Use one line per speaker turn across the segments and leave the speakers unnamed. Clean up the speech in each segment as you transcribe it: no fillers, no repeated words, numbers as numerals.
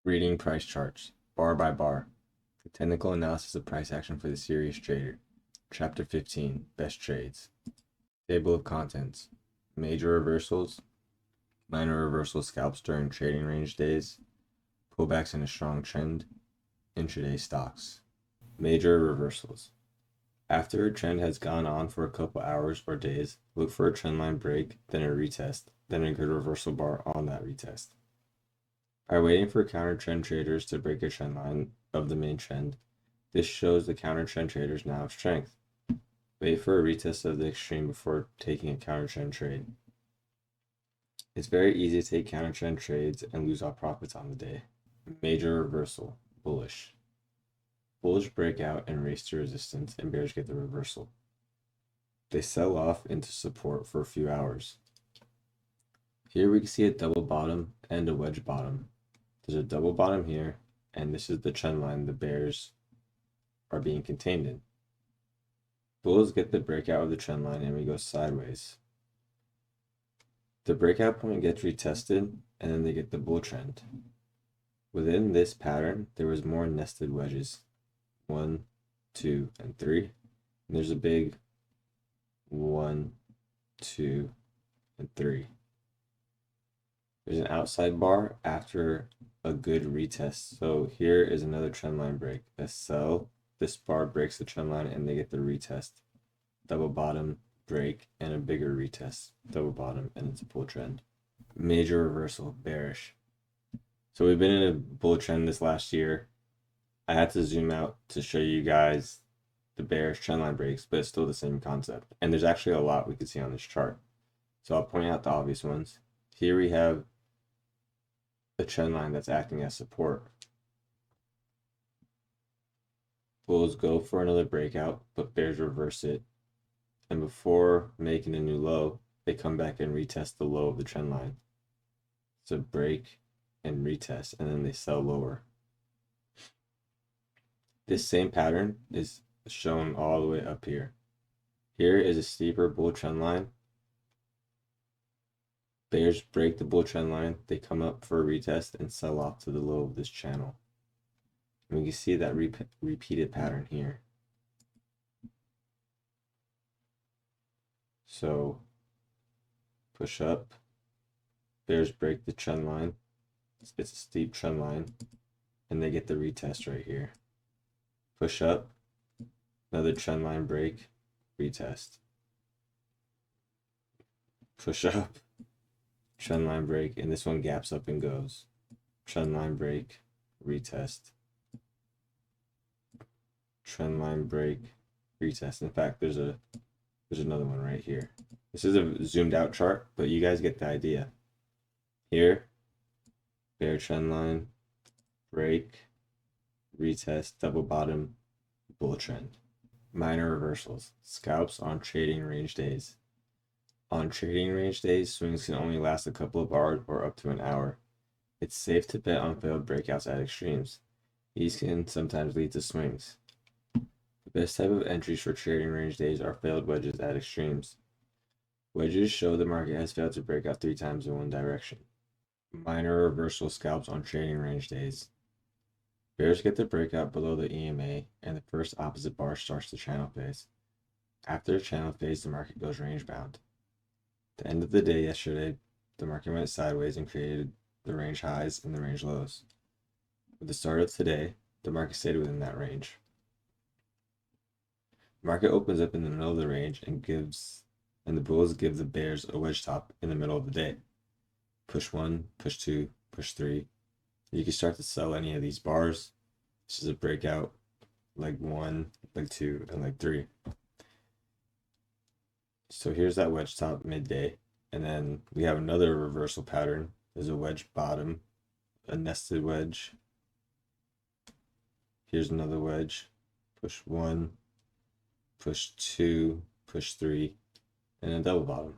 Reading price charts, bar by bar. The technical analysis of price action for the serious trader. Chapter 15, Best Trades. Table of contents. Major reversals, minor reversal scalps during trading range days, pullbacks in a strong trend, intraday stocks. Major reversals. After a trend has gone on for a couple hours or days, look for a trendline break, then a retest, then a good reversal bar on that retest. By waiting for counter trend traders to break a trend line of the main trend, this shows the counter trend traders now have strength. Wait for a retest of the extreme before taking a counter trend trade. It's very easy to take counter trend trades and lose all profits on the day. Major reversal, bullish. Bullish breakout and race to resistance, and bears get the reversal. They sell off into support for a few hours. Here we can see a double bottom and a wedge bottom. There's a double bottom here, and this is the trend line the bears are being contained in. Bulls get the breakout of the trend line and we go sideways. The breakout point gets retested and then they get the bull trend. Within this pattern, there was more nested wedges. 1, 2, and 3. And there's a big 1, 2, and 3. There's an outside bar after a good retest. So here is another trendline break. A sell, this bar breaks the trendline and they get the retest. Double bottom, break, and a bigger retest. Double bottom, and it's a bull trend. Major reversal, bearish. So we've been in a bull trend this last year. I had to zoom out to show you guys the bearish trendline breaks, but it's still the same concept. And there's actually a lot we could see on this chart. So I'll point out the obvious ones. Here we have the trend line that's acting as support. Bulls go for another breakout, but bears reverse it. And before making a new low, they come back and retest the low of the trend line. So break and retest, and then they sell lower. This same pattern is shown all the way up here. Here is a steeper bull trend line. Bears break the bull trend line, they come up for a retest and sell off to the low of this channel. And we can see that repeated pattern here. So push up, bears break the trend line, it's a steep trend line, and they get the retest right here. Push up, another trend line break, retest. Push up, trend line break, and this one gaps up and goes. Trend line break, retest. Trend line break, retest. In fact, there's another one right here. This is a zoomed out chart, but you guys get the idea. Here, bear trend line, break, retest, double bottom, bull trend. Minor reversals, scalps on trading range days. On trading range days, swings can only last a couple of hours or up to an hour. It's safe to bet on failed breakouts at extremes. These can sometimes lead to swings. The best type of entries for trading range days are failed wedges at extremes. Wedges show the market has failed to break out 3 times in one direction. Minor reversal scalps on trading range days. Bears get the breakout below the EMA, and the first opposite bar starts the channel phase. After the channel phase, the market goes range bound. At the end of the day yesterday, the market went sideways and created the range highs and the range lows. With the start of today, the market stayed within that range. The market opens up in the middle of the range and the bulls give the bears a wedge top in the middle of the day. Push 1, push 2, push 3. You can start to sell any of these bars. This is a breakout, leg 1, leg 2, and leg 3. So here's that wedge top midday, and then we have another reversal pattern. There's a wedge bottom, a nested wedge. Here's another wedge, push 1, push 2, push 3, and a double bottom.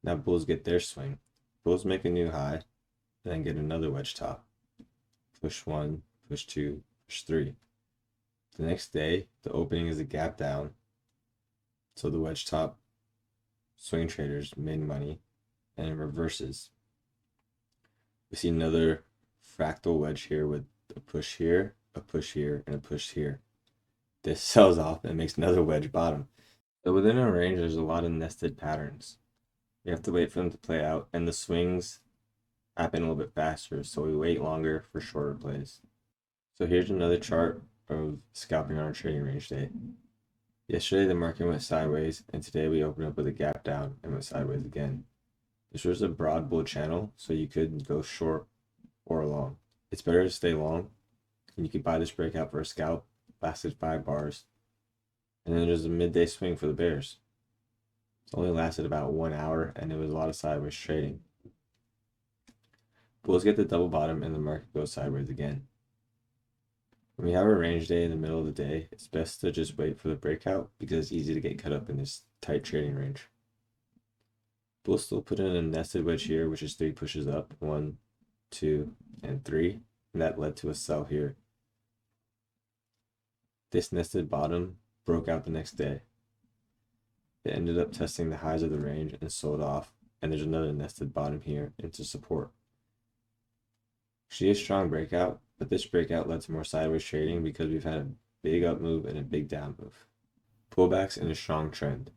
Now bulls get their swing. Bulls make a new high, then get another wedge top. Push 1, push 2, push 3. The next day, the opening is a gap down, so the wedge top swing traders made money, and it reverses. We see another fractal wedge here with a push here, a push here, and a push here. This sells off and makes another wedge bottom. So within a range, there's a lot of nested patterns. You have to wait for them to play out, and the swings happen a little bit faster, so we wait longer for shorter plays. So here's another chart of scalping on a trading range day. Yesterday the market went sideways, and today we opened up with a gap down and went sideways again. This was a broad bull channel, so you could go short or long. It's better to stay long, and you could buy this breakout for a scalp, lasted 5 bars. And then there's a midday swing for the bears. It's only lasted about 1 hour, and it was a lot of sideways trading. Bulls get the double bottom, and the market goes sideways again. When we have a range day in the middle of the day, it's best to just wait for the breakout because it's easy to get cut up in this tight trading range. Bulls still put in a nested wedge here, which is 3 pushes up, 1, 2, and 3, and that led to a sell here. This nested bottom broke out the next day. It ended up testing the highs of the range and sold off, and there's another nested bottom here into support. She is a strong breakout, but this breakout led to more sideways trading because we've had a big up move and a big down move. Pullbacks in a strong trend.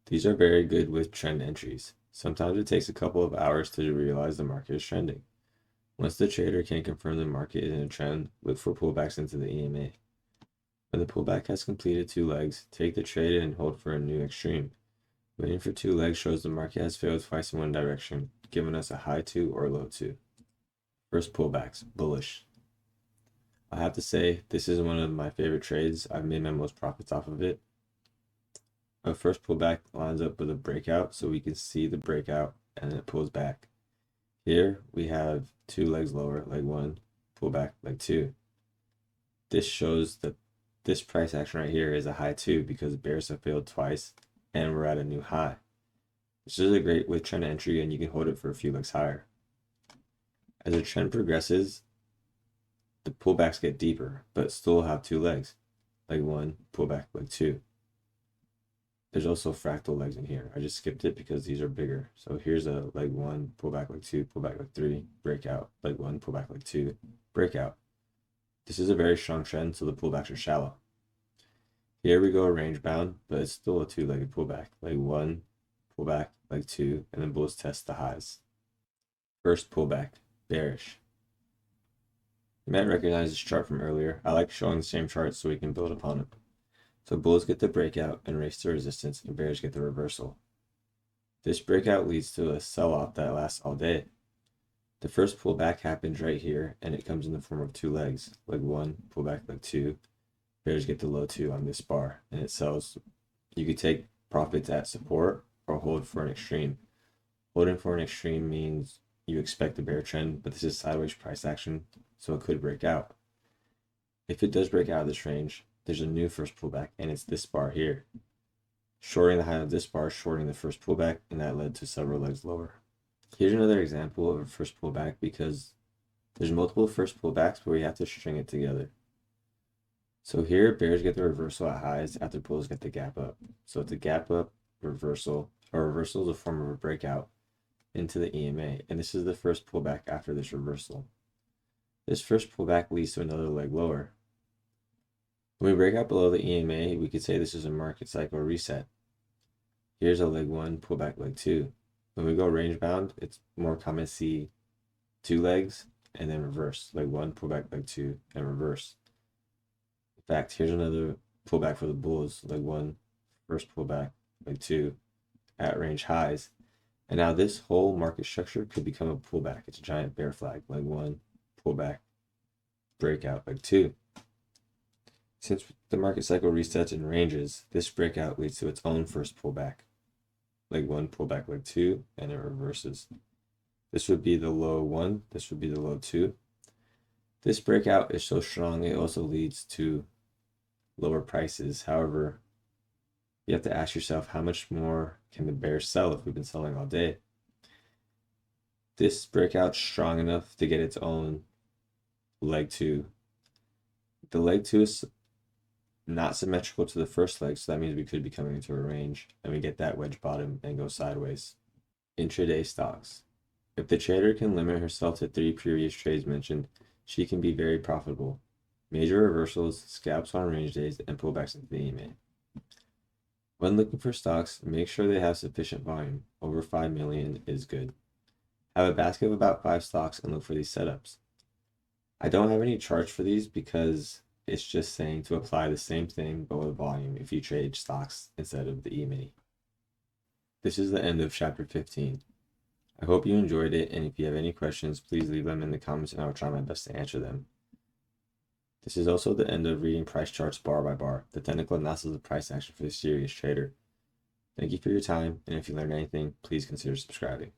These are very good with trend entries. Sometimes it takes a couple of hours to realize the market is trending. Once the trader can confirm the market is in a trend, look for pullbacks into the EMA. When the pullback has completed 2 legs, take the trade and hold for a new extreme. Waiting for 2 legs shows the market has failed twice in one direction, giving us a high 2 or low 2. First pullbacks, bullish. I have to say, this is one of my favorite trades. I've made my most profits off of it. Our first pullback lines up with a breakout, so we can see the breakout, and then it pulls back. Here, we have 2 legs lower, leg 1, pullback, leg 2. This shows that this price action right here is a high 2 because bears have failed twice, and we're at a new high. This is a great with trend entry, and you can hold it for a few legs higher. As the trend progresses, the pullbacks get deeper, but still have 2 legs. Leg 1, pullback, leg 2. There's also fractal legs in here. I just skipped it because these are bigger. So here's a leg 1, pullback, leg 2, pullback, leg 3, breakout, leg 1, pullback, leg 2, breakout. This is a very strong trend, so the pullbacks are shallow. Here we go range bound, but it's still a 2-legged pullback. Leg 1, pullback, leg 2, and then bulls test the highs. First pullback, bearish. You might recognize this chart from earlier. I like showing the same chart so we can build upon it. So bulls get the breakout and race to resistance, and bears get the reversal. This breakout leads to a sell-off that lasts all day. The first pullback happens right here, and it comes in the form of 2 legs. Leg 1, pullback, leg 2. Bears get the low 2 on this bar, and it sells. You could take profits at support or hold for an extreme. Holding for an extreme means you expect a bear trend, but this is sideways price action, so it could break out. If it does break out of this range, there's a new first pullback, and it's this bar here. Shorting the high of this bar, shorting the first pullback, and that led to several legs lower. Here's another example of a first pullback because there's multiple first pullbacks, but we have to string it together. So here, bears get the reversal at highs after bulls get the gap up. So it's a gap up, reversal. A reversal is a form of a breakout into the EMA, and this is the first pullback after this reversal. This first pullback leads to another leg lower. When we break out below the EMA, we could say this is a market cycle reset. Here's a leg 1, pullback, leg 2. When we go range bound, it's more common to see 2 legs and then reverse. Leg 1, pullback, leg 2, and reverse. In fact, here's another pullback for the bulls. Leg 1, first pullback, leg 2, at range highs. And now this whole market structure could become a pullback. It's a giant bear flag. Leg 1, pullback, breakout, leg 2. Since the market cycle resets in ranges, this breakout leads to its own first pullback. Leg 1, pullback, leg 2, and it reverses. This would be the low 1, this would be the low 2. This breakout is so strong, it also leads to lower prices. However, you have to ask yourself, how much more can the bears sell if we've been selling all day? This breakout's strong enough to get its own leg 2. The leg 2 is not symmetrical to the first leg, so that means we could be coming into a range, and we get that wedge bottom and go sideways. Intraday stocks. If the trader can limit herself to 3 previous trades mentioned, she can be very profitable. Major reversals, scalps on range days, and pullbacks into the EMA. When looking for stocks, make sure they have sufficient volume. Over 5 million is good. Have a basket of about 5 stocks and look for these setups. I don't have any charts for these because it's just saying to apply the same thing but with volume if you trade stocks instead of the E-mini. This is the end of chapter 15. I hope you enjoyed it, and if you have any questions, please leave them in the comments and I will try my best to answer them. This is also the end of reading price charts bar by bar, the technical analysis of price action for the serious trader. Thank you for your time, and if you learned anything, please consider subscribing.